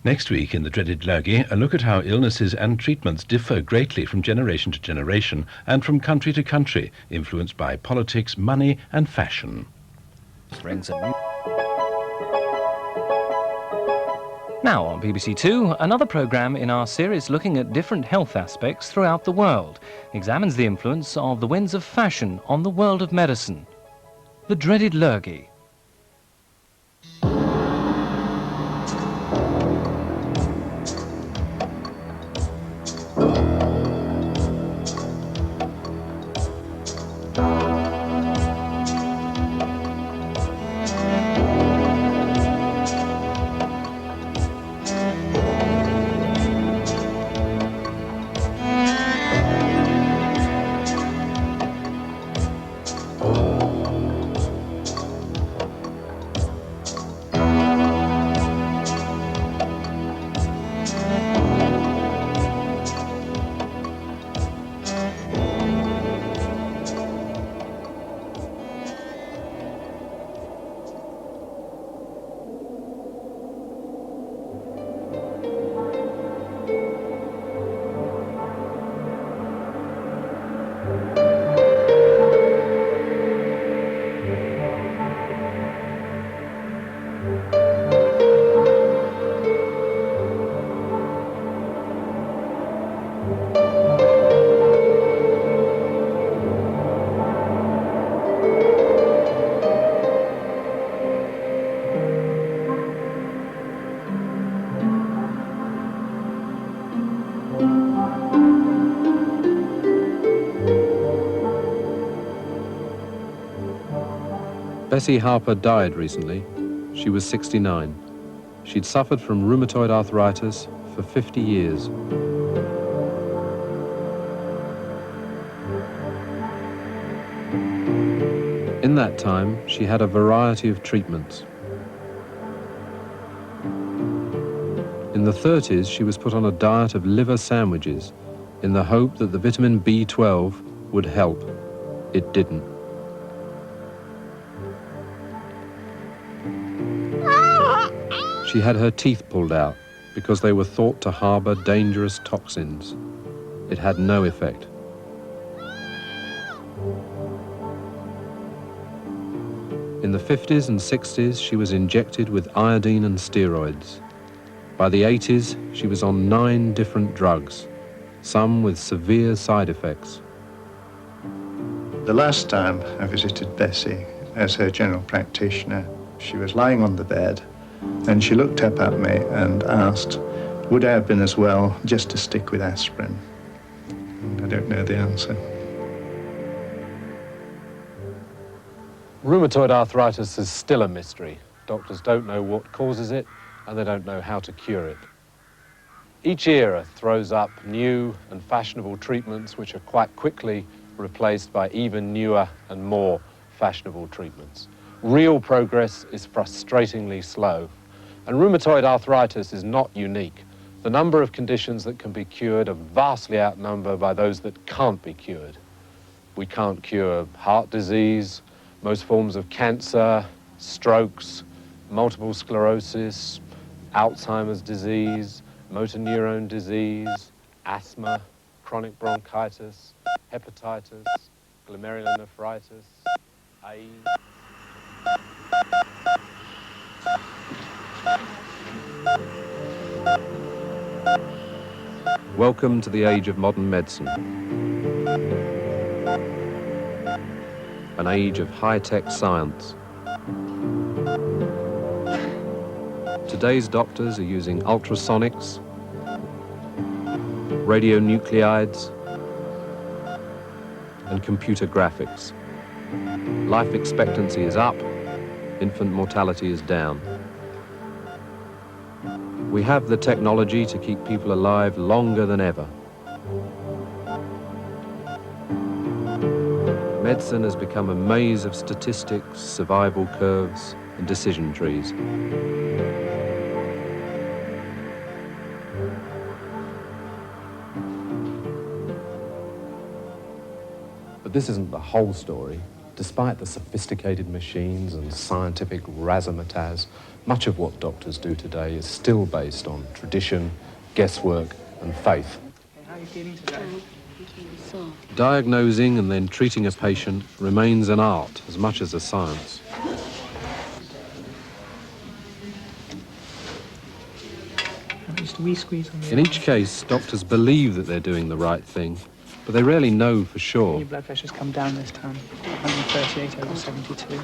Next week in the dreaded Lurgi, a look at how illnesses and treatments differ greatly from generation to generation and from country to country, influenced by politics, money and fashion. Now on BBC Two, another programme in our series looking at different health aspects throughout the world, examines the influence of the winds of fashion on the world of medicine. The dreaded Lurgi. Bessie Harper died recently. She was 69. She'd suffered from rheumatoid arthritis for 50 years. In that time, she had a variety of treatments. In the 30s, she was put on a diet of liver sandwiches in the hope that the vitamin B12 would help. It didn't. She had her teeth pulled out because they were thought to harbour dangerous toxins. It had no effect. In the 50s and 60s, she was injected with iodine and steroids. By the 80s, she was on 9 different drugs, some with severe side effects. The last time I visited Bessie as her general practitioner, she was lying on the bed and she looked up at me and asked, would I have been as well just to stick with aspirin? And I don't know the answer. Rheumatoid arthritis is still a mystery. Doctors don't know what causes it, and they don't know how to cure it. Each era throws up new and fashionable treatments which are quite quickly replaced by even newer and more fashionable treatments. Real progress is frustratingly slow, and rheumatoid arthritis is not unique. The number of conditions that can be cured are vastly outnumbered by those that can't be cured. We can't cure heart disease, most forms of cancer, strokes, multiple sclerosis, Alzheimer's disease, motor neurone disease, asthma, chronic bronchitis, hepatitis, glomerulonephritis, AIDS. Welcome to the age of modern medicine. An age of high-tech science. Today's doctors are using ultrasonics, radionuclides, and computer graphics. Life expectancy is up, infant mortality is down. We have the technology to keep people alive longer than ever. Medicine has become a maze of statistics, survival curves, and decision trees. But this isn't the whole story. Despite the sophisticated machines and scientific razzmatazz, much of what doctors do today is still based on tradition, guesswork and faith. How are you feeling today? Diagnosing and then treating a patient remains an art as much as a science. Just re-squeeze on In each case, doctors believe that they're doing the right thing, but they rarely know for sure. Your blood pressure's come down this time, 138/72.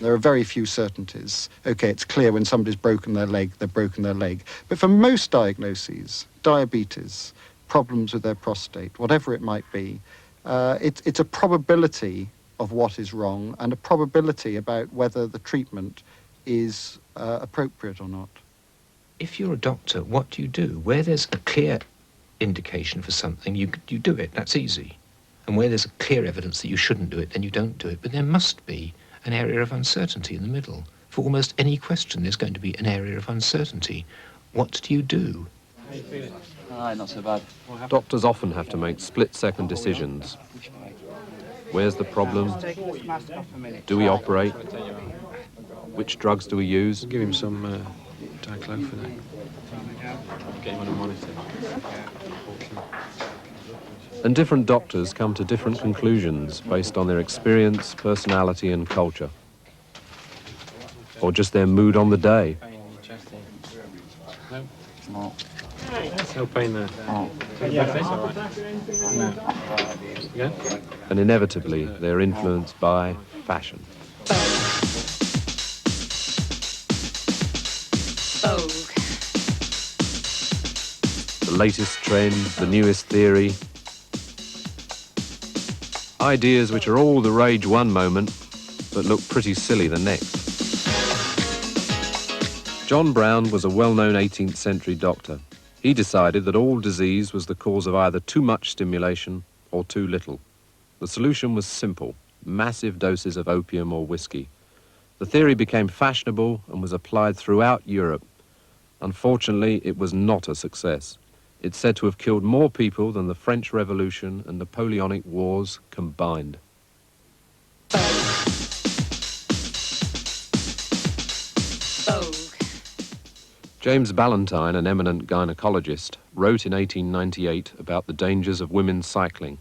There are very few certainties. Okay, it's clear when somebody's broken their leg, they've broken their leg. But for most diagnoses, diabetes, problems with their prostate, whatever it might be, it's a probability of what is wrong and a probability about whether the treatment is appropriate or not. If you're a doctor, what do you do? Where there's a clear indication for something, you do it. That's easy. And where there's a clear evidence that you shouldn't do it, then you don't do it. But there must be an area of uncertainty in the middle. For almost any question, there's going to be an area of uncertainty. What do you do? Not so bad. Doctors often have to make split-second decisions. Where's the problem? Do we operate? Which drugs do we use? Give him some diclofenac. Get him on a monitor. And different doctors come to different conclusions based on their experience, personality and culture. Or just their mood on the day. No. No pain there. Yeah? And inevitably, they're influenced by fashion. The latest trend, the newest theory. Ideas which are all the rage one moment, but look pretty silly the next. John Brown was a well-known 18th century doctor. He decided that all disease was the cause of either too much stimulation or too little. The solution was simple, massive doses of opium or whiskey. The theory became fashionable and was applied throughout Europe. Unfortunately, it was not a success. It's said to have killed more people than the French Revolution and Napoleonic Wars combined. James Ballantyne, an eminent gynecologist, wrote in 1898 about the dangers of women's cycling.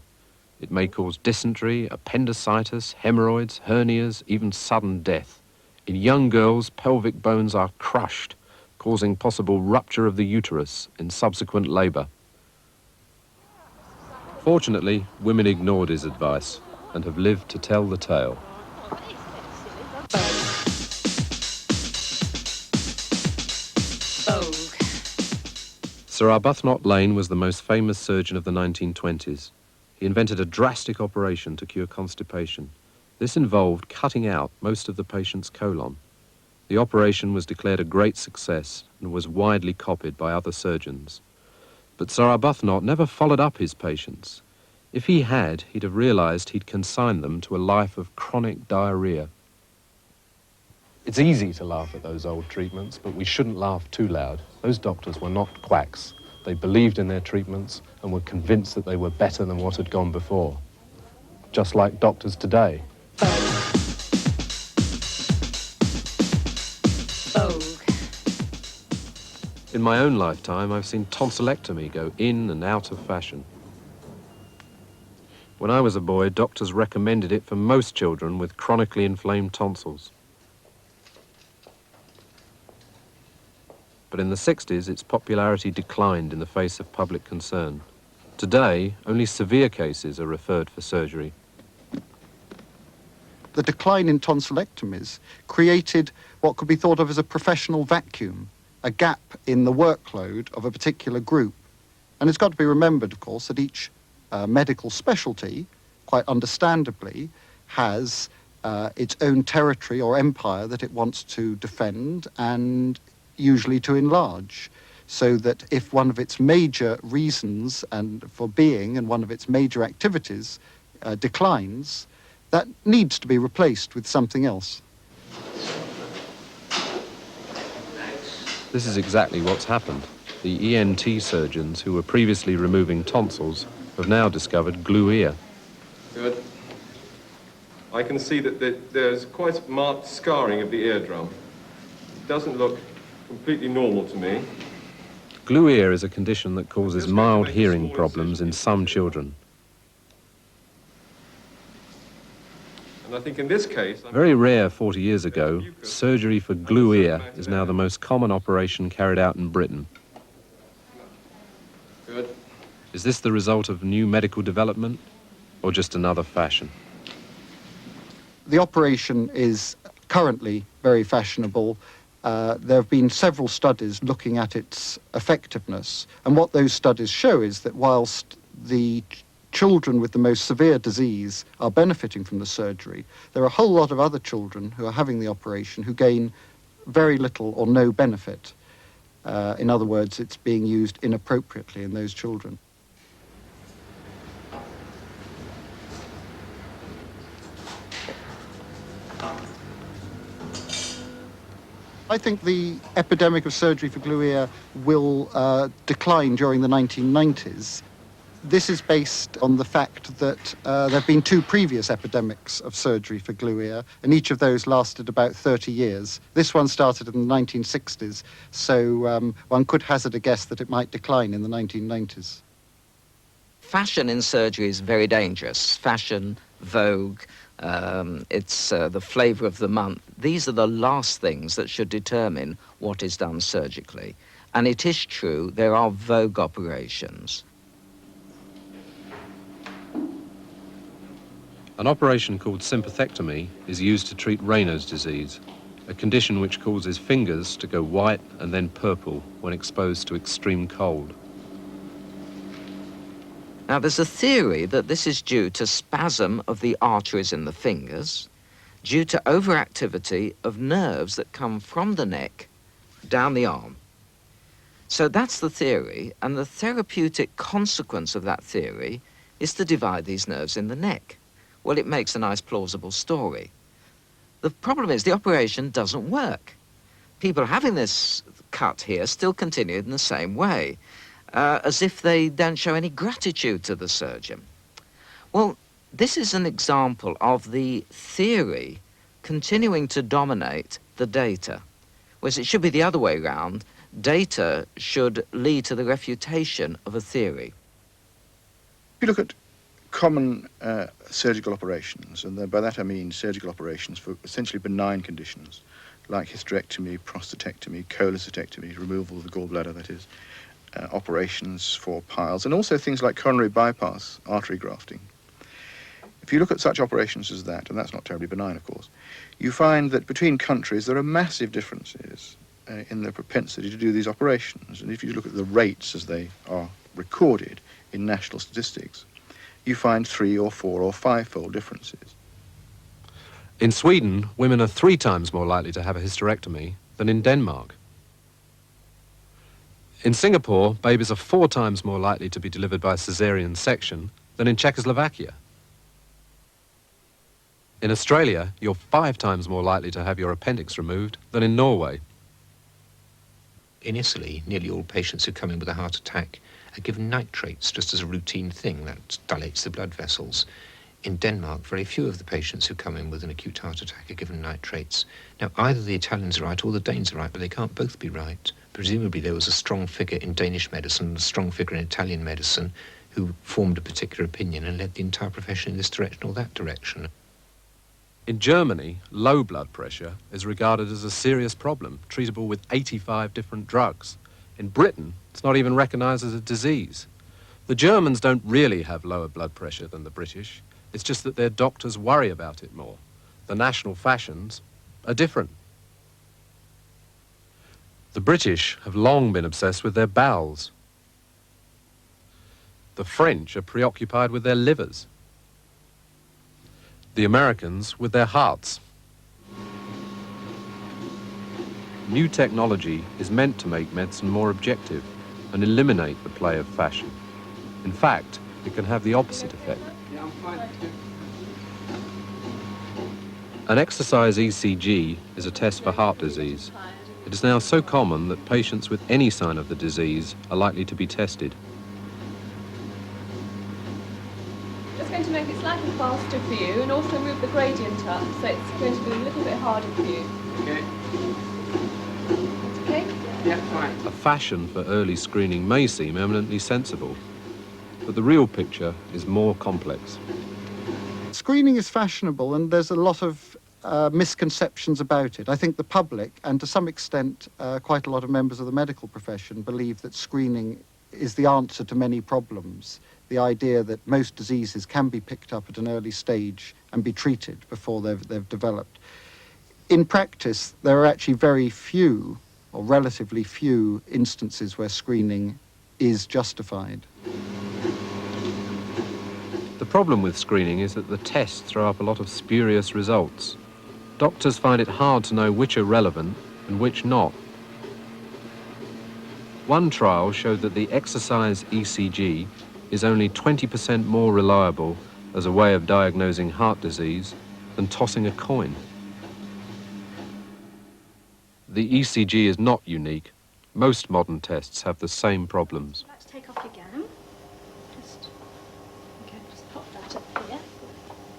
It may cause dysentery, appendicitis, hemorrhoids, hernias, even sudden death. In young girls, pelvic bones are crushed, causing possible rupture of the uterus in subsequent labour. Fortunately, women ignored his advice and have lived to tell the tale. Sir Arbuthnot Lane was the most famous surgeon of the 1920s. He invented a drastic operation to cure constipation. This involved cutting out most of the patient's colon. The operation was declared a great success and was widely copied by other surgeons. But Sir Arbuthnot never followed up his patients. If he had, he'd have realised he'd consigned them to a life of chronic diarrhoea. It's easy to laugh at those old treatments, but we shouldn't laugh too loud. Those doctors were not quacks. They believed in their treatments and were convinced that they were better than what had gone before. Just like doctors today. In my own lifetime, I've seen tonsillectomy go in and out of fashion. When I was a boy, doctors recommended it for most children with chronically inflamed tonsils. But in the 60s, its popularity declined in the face of public concern. Today, only severe cases are referred for surgery. The decline in tonsillectomies created what could be thought of as a professional vacuum, a gap in the workload of a particular group. And it's got to be remembered, of course, that each medical specialty, quite understandably, has its own territory or empire that it wants to defend and usually to enlarge, so that if one of its major reasons and for being and one of its major activities declines, that needs to be replaced with something else. This is exactly what's happened. The ENT surgeons who were previously removing tonsils have now discovered glue ear. Good. I can see that there's quite marked scarring of the eardrum. It doesn't look completely normal to me. Glue ear is a condition that causes mild hearing problems in some children. And I think in this case... Very rare 40 years ago, surgery for glue ear is now the most common operation carried out in Britain. Good. Is this the result of new medical development or just another fashion? The operation is currently very fashionable. There have been several studies looking at its effectiveness, and what those studies show is that whilst the children with the most severe disease are benefiting from the surgery, there are a whole lot of other children who are having the operation who gain very little or no benefit. In other words, it's being used inappropriately in those children. I think the epidemic of surgery for glue ear will decline during the 1990s. This is based on the fact that there have been two previous epidemics of surgery for glue ear, and each of those lasted about 30 years. This one started in the 1960s, so one could hazard a guess that it might decline in the 1990s. Fashion in surgery is very dangerous. Fashion, Vogue, it's the flavour of the month. These are the last things that should determine what is done surgically. And it is true, there are Vogue operations. An operation called sympathectomy is used to treat Raynaud's disease, a condition which causes fingers to go white and then purple when exposed to extreme cold. Now, there's a theory that this is due to spasm of the arteries in the fingers, due to overactivity of nerves that come from the neck down the arm. So that's the theory, and the therapeutic consequence of that theory is to divide these nerves in the neck. Well, it makes a nice plausible story. The problem is the operation doesn't work. People having this cut here still continued in the same way, as if they don't show any gratitude to the surgeon. Well, this is an example of the theory continuing to dominate the data, whereas it should be the other way around. Data should lead to the refutation of a theory. If you look at common surgical operations, and by that I mean surgical operations for essentially benign conditions, like hysterectomy, prostatectomy, cholecystectomy, removal of the gallbladder, that is, operations for piles, and also things like coronary bypass, artery grafting. If you look at such operations as that, and that's not terribly benign, of course, you find that between countries there are massive differences in the propensity to do these operations. And if you look at the rates as they are recorded in national statistics, you find 3 or 4 or 5-fold differences. In Sweden, women are 3 times more likely to have a hysterectomy than in Denmark. In Singapore, babies are 4 times more likely to be delivered by caesarean section than in Czechoslovakia. In Australia, you're 5 times more likely to have your appendix removed than in Norway. In Italy, nearly all patients who come in with a heart attack are given nitrates just as a routine thing that dilates the blood vessels. In Denmark, very few of the patients who come in with an acute heart attack are given nitrates. Now, either the Italians are right or the Danes are right, but they can't both be right. Presumably there was a strong figure in Danish medicine and a strong figure in Italian medicine who formed a particular opinion and led the entire profession in this direction or that direction. In Germany, low blood pressure is regarded as a serious problem, treatable with 85 different drugs. In Britain, it's not even recognised as a disease. The Germans don't really have lower blood pressure than the British. It's just that their doctors worry about it more. The national fashions are different. The British have long been obsessed with their bowels. The French are preoccupied with their livers. The Americans with their hearts. New technology is meant to make medicine more objective and eliminate the play of fashion. In fact, it can have the opposite effect. An exercise ECG is a test for heart disease. It is now so common that patients with any sign of the disease are likely to be tested. Just going to make make it slightly faster for you and also move the gradient up, so it's going to be a little bit harder for you. Okay. Okay? Yeah, fine. A fashion for early screening may seem eminently sensible, but the real picture is more complex. Screening is fashionable, and there's a lot of misconceptions about it. I think the public, and to some extent quite a lot of members of the medical profession, believe that screening is the answer to many problems. The idea that most diseases can be picked up at an early stage and be treated before they've developed. In practice, there are actually very few, or relatively few, instances where screening is justified. The problem with screening is that the tests throw up a lot of spurious results. Doctors find it hard to know which are relevant and which not. One trial showed that the exercise ECG is only 20% more reliable as a way of diagnosing heart disease than tossing a coin. The ECG is not unique. Most modern tests have the same problems. I'd like to take off your gown. Just pop that up here.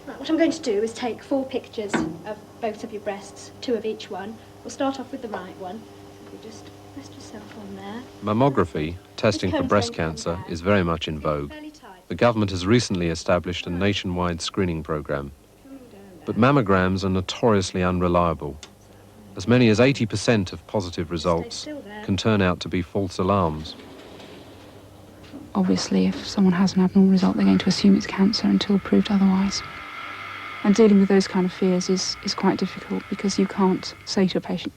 Right, what I'm going to do is take 4 pictures of both of your breasts, 2 of each one. We'll start off with the right one. You just rest yourself on there. Mammography, testing for breast cancer, is very much in vogue. The government has recently established a nationwide screening program. But mammograms are notoriously unreliable. As many as 80% of positive results can turn out to be false alarms. Obviously, if someone has an abnormal result, they're going to assume it's cancer until proved otherwise. And dealing with those kind of fears is quite difficult, because you can't say to a patient,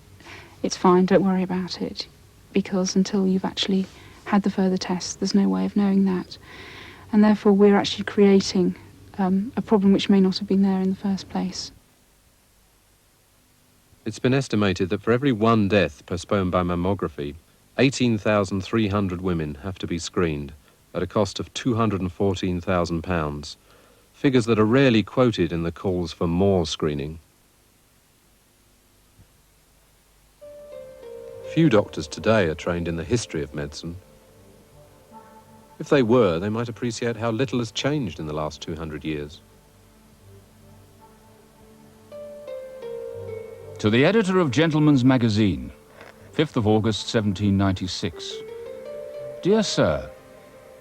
it's fine, don't worry about it, because until you've actually had the further tests, there's no way of knowing that. And therefore, we're actually creating a problem which may not have been there in the first place. It's been estimated that for every 1 death postponed by mammography, 18,300 women have to be screened at a cost of £214,000, figures that are rarely quoted in the calls for more screening. Few doctors today are trained in the history of medicine. If they were, they might appreciate how little has changed in the last 200 years. To the editor of Gentleman's Magazine, 5th of August, 1796. Dear Sir,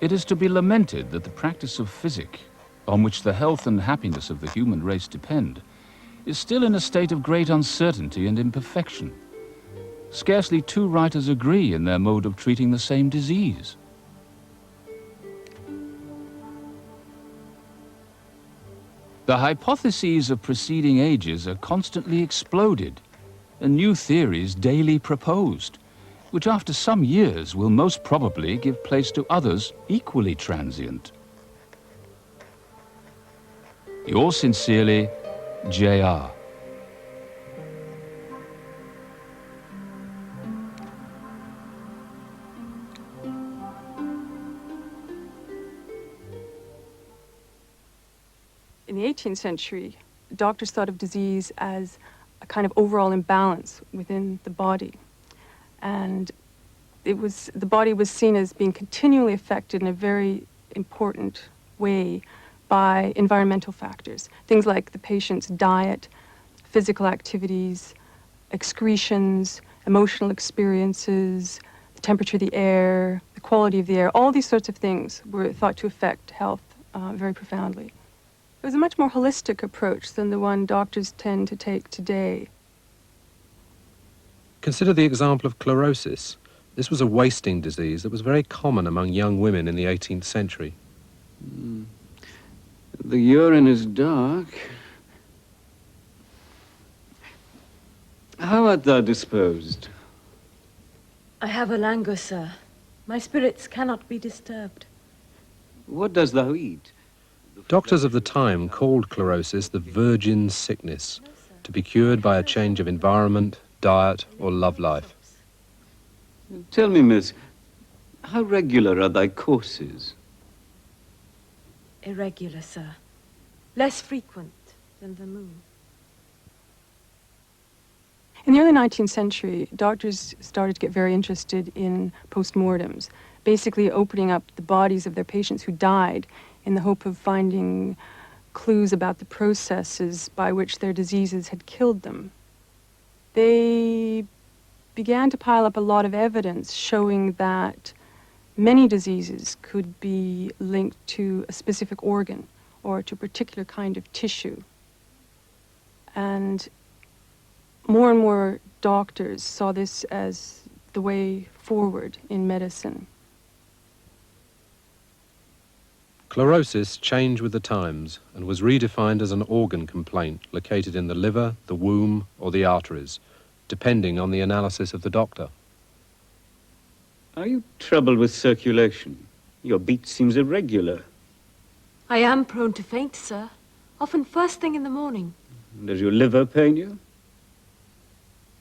it is to be lamented that the practice of physic, on which the health and happiness of the human race depend, is still in a state of great uncertainty and imperfection. Scarcely 2 writers agree in their mode of treating the same disease. The hypotheses of preceding ages are constantly exploded, and new theories daily proposed, which after some years will most probably give place to others equally transient. Yours sincerely, J.R. In the 18th century, doctors thought of disease as a kind of overall imbalance within the body. And the body was seen as being continually affected in a very important way by environmental factors. Things like the patient's diet, physical activities, excretions, emotional experiences, the temperature of the air, the quality of the air. All these sorts of things were thought to affect health very profoundly. It was a much more holistic approach than the one doctors tend to take today. Consider the example of chlorosis. This was a wasting disease that was very common among young women in the 18th century. The urine is dark. How art thou disposed? I have a languor, sir. My spirits cannot be disturbed. What dost thou eat? Doctors of the time called chlorosis the virgin sickness, to be cured by a change of environment, diet, or love life. Tell me, miss, how regular are thy courses? Irregular, sir. Less frequent than the moon. In the early 19th century, doctors started to get very interested in postmortems, basically opening up the bodies of their patients who died in the hope of finding clues about the processes by which their diseases had killed them. They began to pile up a lot of evidence showing that many diseases could be linked to a specific organ or to a particular kind of tissue. And more doctors saw this as the way forward in medicine. Chlorosis changed with the times and was redefined as an organ complaint located in the liver, the womb, or the arteries, depending on the analysis of the doctor. Are you troubled with circulation? Your beat seems irregular. I am prone to faint, sir. Often first thing in the morning. Does your liver pain you?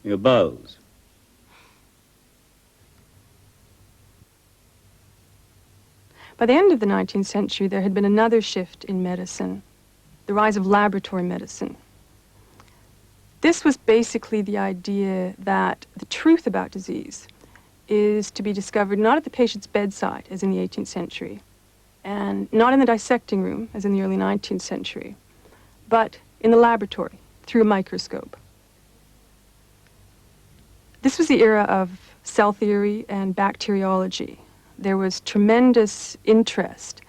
Your bowels? By the end of the 19th century, there had been another shift in medicine, the rise of laboratory medicine. This was basically the idea that the truth about disease is to be discovered not at the patient's bedside, as in the 18th century, and not in the dissecting room, as in the early 19th century, but in the laboratory, through a microscope. This was the era of cell theory and bacteriology. There was tremendous interest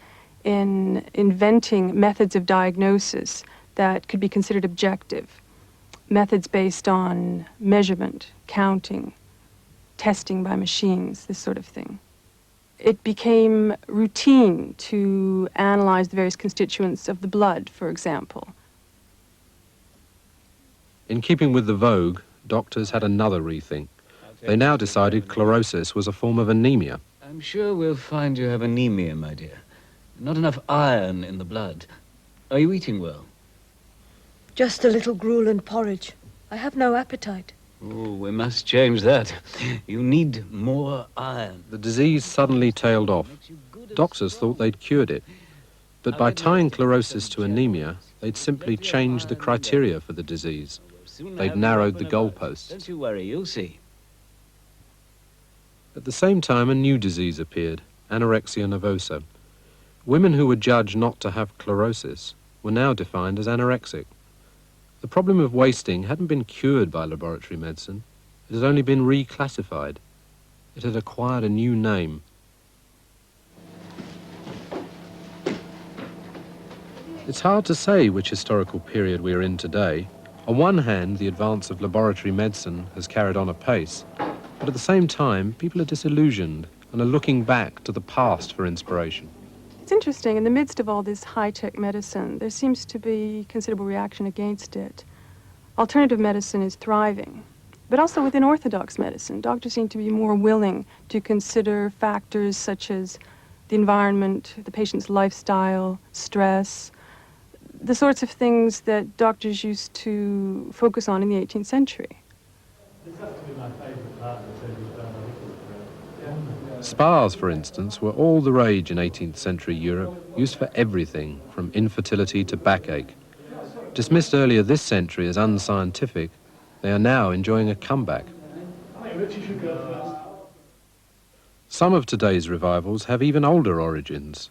in inventing methods of diagnosis that could be considered objective, methods based on measurement, counting, testing by machines, this sort of thing. It became routine to analyze the various constituents of the blood, for example. In keeping with the vogue, doctors had another rethink. They now decided chlorosis was a form of anemia. I'm sure we'll find you have anemia, my dear. Not enough iron in the blood. Are you eating well? Just a little gruel and porridge. I have no appetite. Oh, we must change that. You need more iron. The disease suddenly tailed off. Doctors thought they'd cured it. But by tying chlorosis to anemia, they'd simply changed the criteria for the disease. They'd narrowed the goalposts. Don't you worry, you'll see. At the same time, a new disease appeared, anorexia nervosa. Women who were judged not to have chlorosis were now defined as anorexic. The problem of wasting hadn't been cured by laboratory medicine. It had only been reclassified. It had acquired a new name. It's hard to say which historical period we are in today. On one hand, the advance of laboratory medicine has carried on apace, but at the same time, people are disillusioned and are looking back to the past for inspiration. It's interesting, in the midst of all this high-tech medicine, there seems to be considerable reaction against it. Alternative medicine is thriving, but also within orthodox medicine, doctors seem to be more willing to consider factors such as the environment, the patient's lifestyle, stress, the sorts of things that doctors used to focus on in the 18th century. Spas, for instance, were all the rage in 18th century Europe, used for everything, from infertility to backache. Dismissed earlier this century as unscientific, they are now enjoying a comeback. Some of today's revivals have even older origins.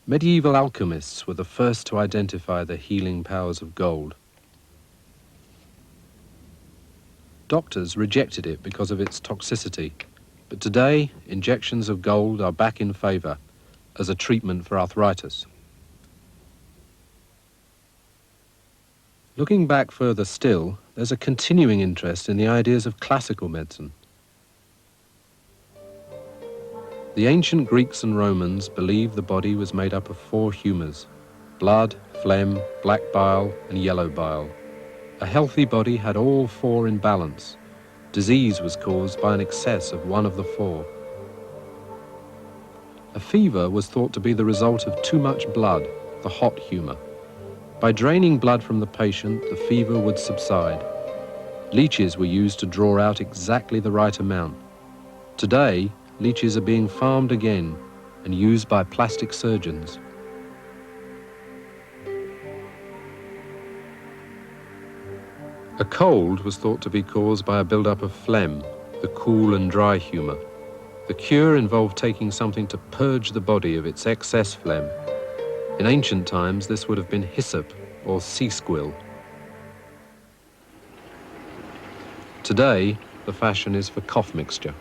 Medieval alchemists were the first to identify the healing powers of gold. Doctors rejected it because of its toxicity. But today, injections of gold are back in favour as a treatment for arthritis. Looking back further still, there's a continuing interest in the ideas of classical medicine. The ancient Greeks and Romans believed the body was made up of 4 humours: blood, phlegm, black bile and yellow bile. A healthy body had all 4 in balance. Disease was caused by an excess of one of the 4. A fever was thought to be the result of too much blood, the hot humour. By draining blood from the patient, the fever would subside. Leeches were used to draw out exactly the right amount. Today, leeches are being farmed again and used by plastic surgeons. A cold was thought to be caused by a build-up of phlegm, the cool and dry humour. The cure involved taking something to purge the body of its excess phlegm. In ancient times, this would have been hyssop or sea squill. Today, the fashion is for cough mixture.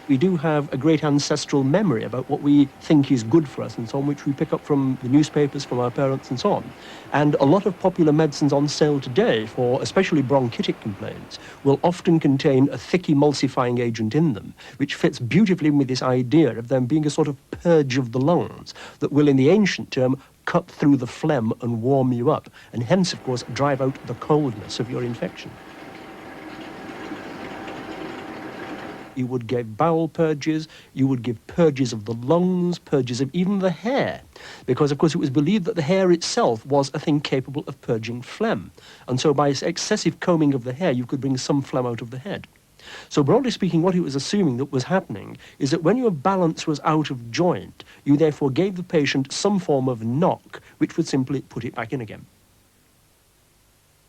We do have a great ancestral memory about what we think is good for us and so on, which we pick up from the newspapers, from our parents and so on. And a lot of popular medicines on sale today for especially bronchitic complaints will often contain a thick emulsifying agent in them, which fits beautifully with this idea of them being a sort of purge of the lungs that will, in the ancient term, cut through the phlegm and warm you up, and hence, of course, drive out the coldness of your infection. You would give bowel purges, you would give purges of the lungs, purges of even the hair, because, of course, it was believed that the hair itself was a thing capable of purging phlegm. And so by excessive combing of the hair, you could bring some phlegm out of the head. So broadly speaking, what he was assuming that was happening is that when your balance was out of joint, you therefore gave the patient some form of knock, which would simply put it back in again.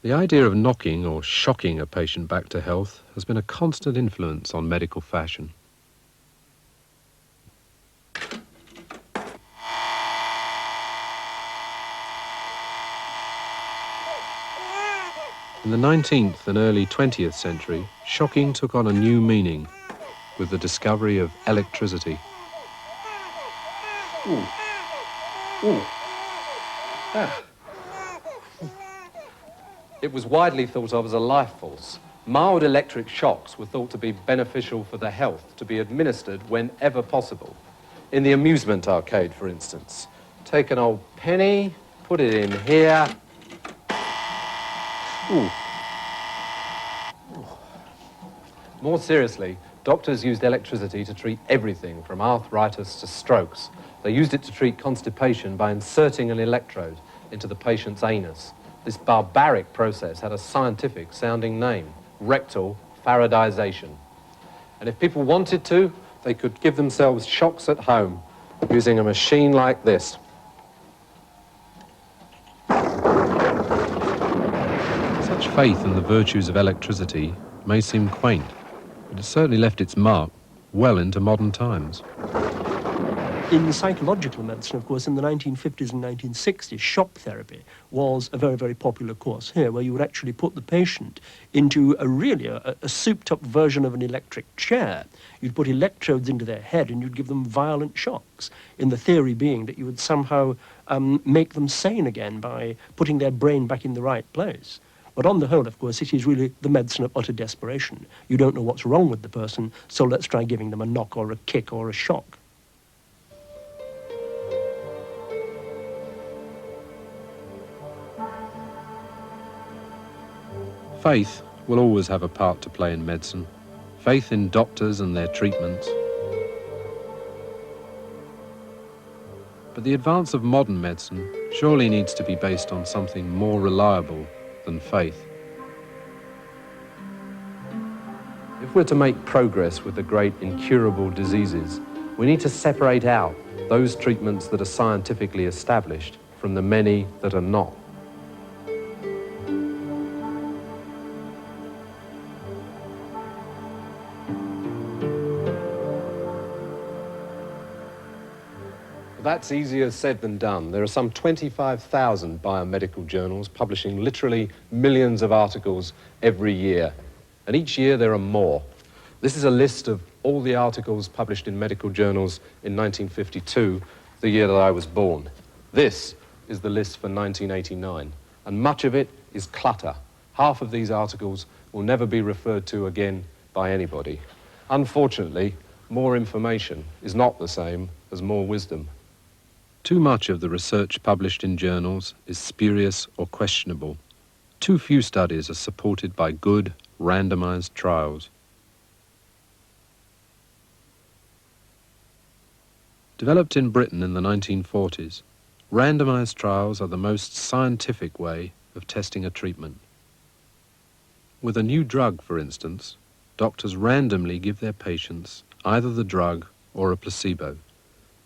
The idea of knocking or shocking a patient back to health has been a constant influence on medical fashion. In the 19th and early 20th century, shocking took on a new meaning with the discovery of electricity. Ooh. Ooh. Ah. It was widely thought of as a life force. Mild electric shocks were thought to be beneficial for the health, to be administered whenever possible. In the amusement arcade, for instance. Take an old penny, put it in here. Ooh. Ooh. More seriously, doctors used electricity to treat everything from arthritis to strokes. They used it to treat constipation by inserting an electrode into the patient's anus. This barbaric process had a scientific-sounding name, rectal Faradization. And if people wanted to, they could give themselves shocks at home using a machine like this. Such faith in the virtues of electricity may seem quaint, but it certainly left its mark well into modern times. In psychological medicine, of course, in the 1950s and 1960s, shock therapy was a very, very popular course here, where you would actually put the patient into a souped-up version of an electric chair. You'd put electrodes into their head and you'd give them violent shocks, in the theory being that you would somehow make them sane again by putting their brain back in the right place. But on the whole, of course, it is really the medicine of utter desperation. You don't know what's wrong with the person, so let's try giving them a knock or a kick or a shock. Faith will always have a part to play in medicine. Faith in doctors and their treatments. But the advance of modern medicine surely needs to be based on something more reliable than faith. If we're to make progress with the great incurable diseases, we need to separate out those treatments that are scientifically established from the many that are not. That's easier said than done. There are some 25,000 biomedical journals publishing literally millions of articles every year. And each year there are more. This is a list of all the articles published in medical journals in 1952, the year that I was born. This is the list for 1989, and much of it is clutter. Half of these articles will never be referred to again by anybody. Unfortunately, more information is not the same as more wisdom. Too much of the research published in journals is spurious or questionable. Too few studies are supported by good, randomized trials. Developed in Britain in the 1940s, randomized trials are the most scientific way of testing a treatment. With a new drug, for instance, doctors randomly give their patients either the drug or a placebo.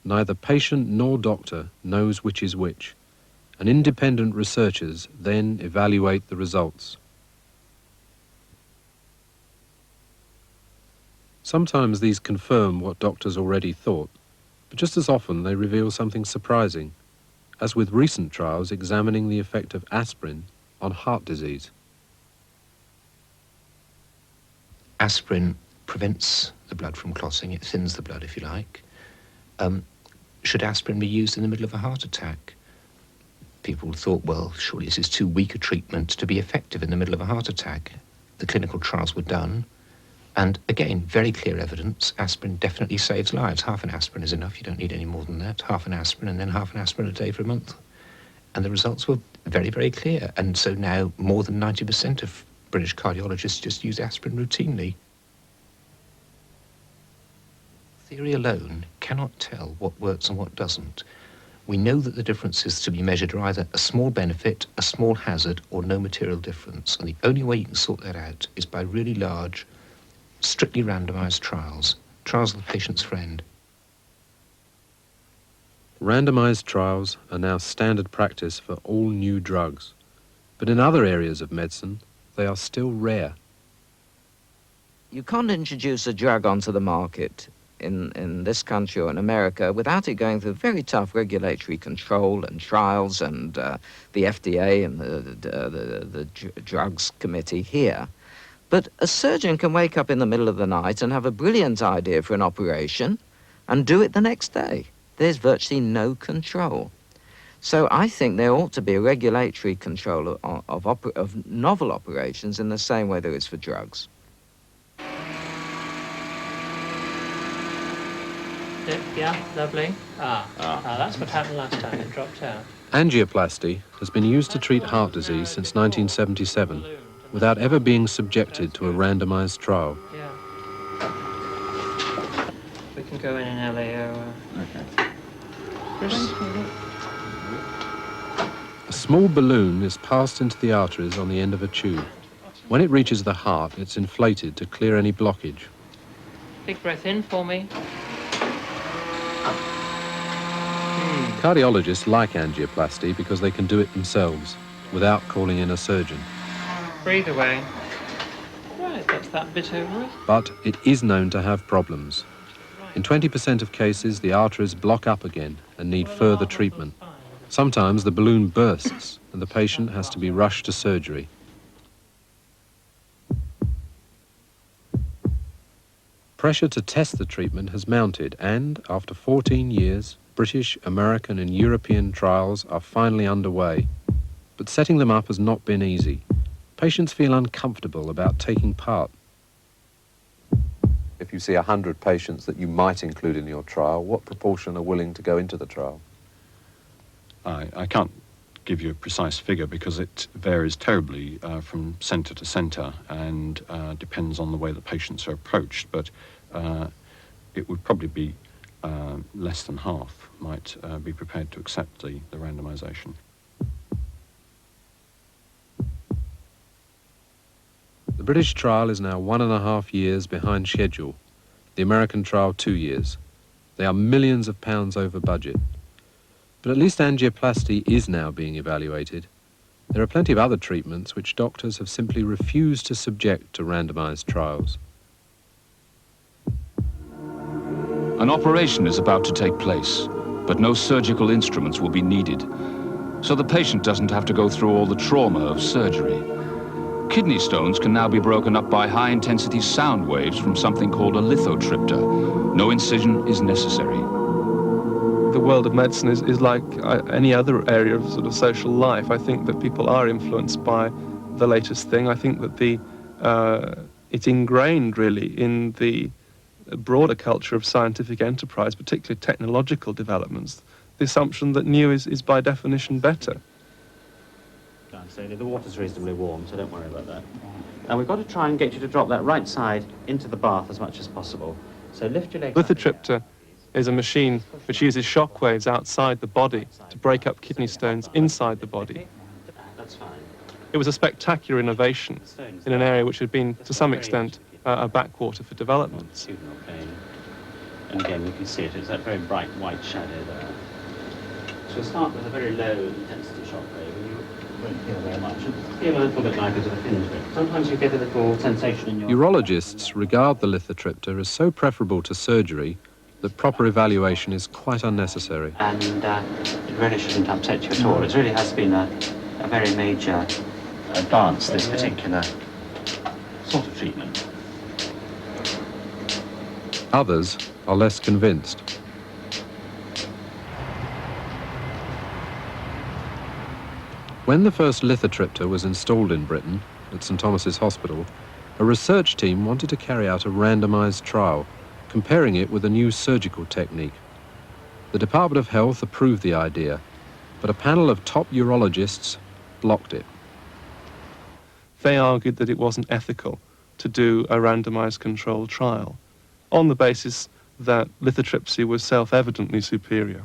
Neither patient nor doctor knows which is which, and independent researchers then evaluate the results. Sometimes these confirm what doctors already thought. But just as often they reveal something surprising, as with recent trials examining the effect of aspirin on heart disease. Aspirin prevents the blood from clotting, it thins the blood if you like. Should aspirin be used in the middle of a heart attack? People thought, well, surely this is too weak a treatment to be effective in the middle of a heart attack. The clinical trials were done, and again, very clear evidence, aspirin definitely saves lives. Half an aspirin is enough, you don't need any more than that. Half an aspirin and then half an aspirin a day for a month. And the results were very, very clear. And so now more than 90% of British cardiologists just use aspirin routinely. Theory alone cannot tell what works and what doesn't. We know that the differences to be measured are either a small benefit, a small hazard, or no material difference. And the only way you can sort that out is by really large, strictly randomized trials. Trials of the patient's friend. Randomized trials are now standard practice for all new drugs. But in other areas of medicine, they are still rare. You can't introduce a drug onto the market in this country or in America without it going through very tough regulatory control and trials and the FDA and the drugs committee here. But a surgeon can wake up in the middle of the night and have a brilliant idea for an operation and do it the next day. There's virtually no control. So I think there ought to be a regulatory control of novel operations in the same way there is for drugs. Yeah, lovely. That's what happened last time, it dropped out. Angioplasty has been used to treat heart disease since 1977 without ever being subjected to a randomized trial. Yeah. We can go in an LAO. Okay. A small balloon is passed into the arteries on the end of a tube. When it reaches the heart, it's inflated to clear any blockage. Big breath in for me. Cardiologists like angioplasty because they can do it themselves without calling in a surgeon. Breathe away. Right, that's that bit over it. But it is known to have problems. In 20% of cases, the arteries block up again and need further treatment. Sometimes the balloon bursts and the patient has to be rushed to surgery. Pressure to test the treatment has mounted and, after 14 years, British, American and European trials are finally underway. But setting them up has not been easy. Patients feel uncomfortable about taking part. If you see 100 patients that you might include in your trial, what proportion are willing to go into the trial? I can't give you a precise figure because it varies terribly from centre to centre and depends on the way the patients are approached, but it would probably be less than half might be prepared to accept the randomisation. The British trial is now 1.5 years behind schedule. The American trial 2 years. They are millions of pounds over budget. But at least angioplasty is now being evaluated. There are plenty of other treatments which doctors have simply refused to subject to randomised trials. An operation is about to take place, but no surgical instruments will be needed, so the patient doesn't have to go through all the trauma of surgery. Kidney stones can now be broken up by high-intensity sound waves from something called a lithotripter. No incision is necessary. The world of medicine is like any other area of sort of social life. I think that people are influenced by the latest thing. I think that it's ingrained really in the broader culture of scientific enterprise, particularly technological developments, the assumption that new is by definition better. The water's reasonably warm, so don't worry about that. Now we've got to try and get you to drop that right side into the bath as much as possible. So lift your legs. Lithotripter is a machine which uses shock waves outside the body to break up kidney stones inside the body. That's fine. It was a spectacular innovation in an area which had been, to some extent, a backwater for development. And again, we can see it. It's that very bright white shadow there. So we'll start with a very low intensity shock wave, and you won't feel very much. It'll feel a little bit like it to the fringe bit. Sometimes you get a little sensation in your... Urologists regard the lithotripter as so preferable to surgery that proper evaluation is quite unnecessary. And it really shouldn't upset you at all. It really has been a very major advance, this particular sort of treatment. Others are less convinced. When the first lithotripter was installed in Britain at St Thomas's Hospital, a research team wanted to carry out a randomised trial, comparing it with a new surgical technique. The Department of Health approved the idea, but a panel of top urologists blocked it. They argued that it wasn't ethical to do a randomised controlled trial on the basis that lithotripsy was self-evidently superior.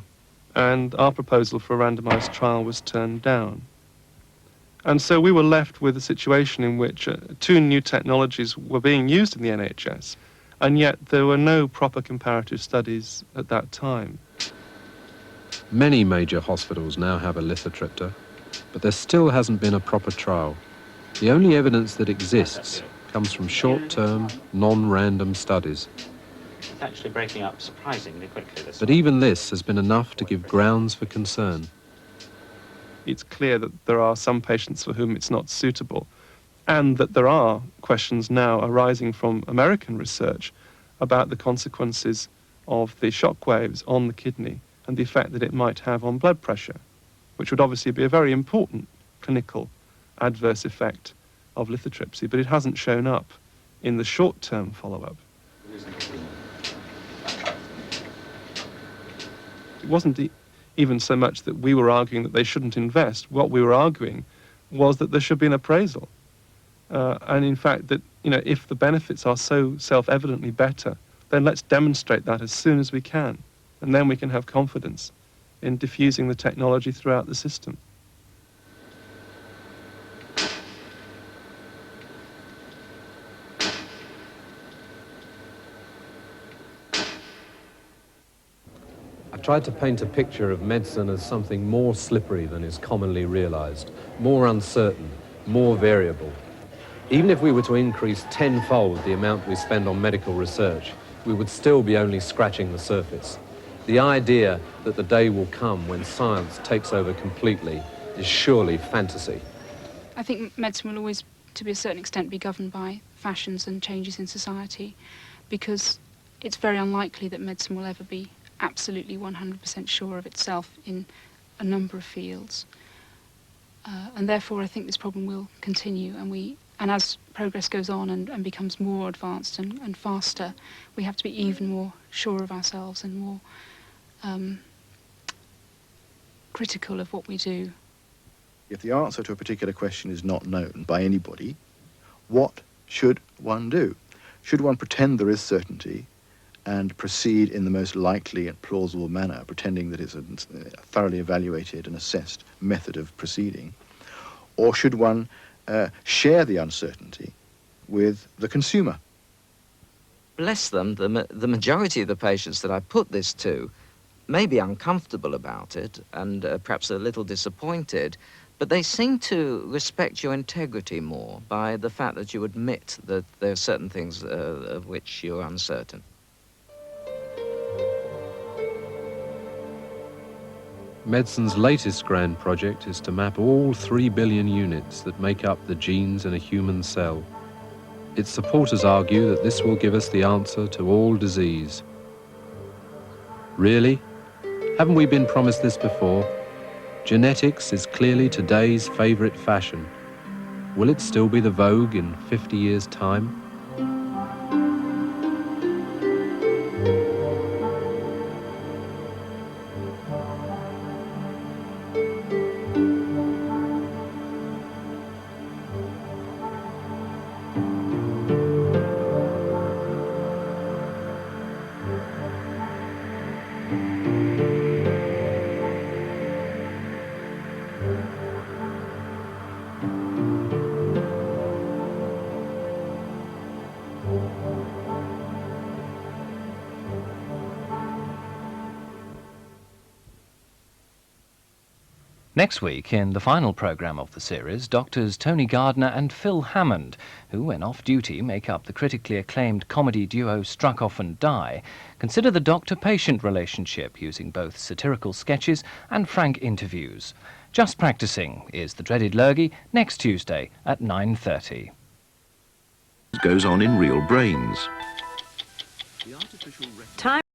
And our proposal for a randomised trial was turned down. And so we were left with a situation in which two new technologies were being used in the NHS, and yet there were no proper comparative studies at that time. Many major hospitals now have a lithotripter, but there still hasn't been a proper trial. The only evidence that exists comes from short-term, non-random studies. It's actually breaking up surprisingly quickly. But even this has been enough to give grounds for concern. It's clear that there are some patients for whom it's not suitable, and that there are questions now arising from American research about the consequences of the shock waves on the kidney and the effect that it might have on blood pressure, which would obviously be a very important clinical adverse effect of lithotripsy, but it hasn't shown up in the short-term follow-up. It wasn't even so much that we were arguing that they shouldn't invest. What we were arguing was that there should be an appraisal. And in fact, that, you know, if the benefits are so self-evidently better, then let's demonstrate that as soon as we can. And then we can have confidence in diffusing the technology throughout the system. I've tried to paint a picture of medicine as something more slippery than is commonly realised, more uncertain, more variable. Even if we were to increase tenfold the amount we spend on medical research, we would still be only scratching the surface. The idea that the day will come when science takes over completely is surely fantasy. I think medicine will always, to a certain extent, be governed by fashions and changes in society, because it's very unlikely that medicine will ever be absolutely 100% sure of itself in a number of fields. And therefore I think this problem will continue, and as progress goes on and becomes more advanced and faster, we have to be even more sure of ourselves and more critical of what we do. If the answer to a particular question is not known by anybody, what should one do? Should one pretend there is certainty and proceed in the most likely and plausible manner, pretending that it's a thoroughly evaluated and assessed method of proceeding? Or should one share the uncertainty with the consumer? Bless them, the majority of the patients that I put this to may be uncomfortable about it and perhaps a little disappointed, but they seem to respect your integrity more by the fact that you admit that there are certain things of which you're uncertain. Medicine's latest grand project is to map all 3 billion units that make up the genes in a human cell. Its supporters argue that this will give us the answer to all disease. Really? Haven't we been promised this before? Genetics is clearly today's favourite fashion. Will it still be the vogue in 50 years' time? Next week, in the final programme of the series, doctors Tony Gardner and Phil Hammond, who, when off-duty, make up the critically acclaimed comedy duo Struck Off and Die, consider the doctor-patient relationship using both satirical sketches and frank interviews. Just Practising is the dreaded Lurgi next Tuesday at 9:30. Goes on in real brains. Time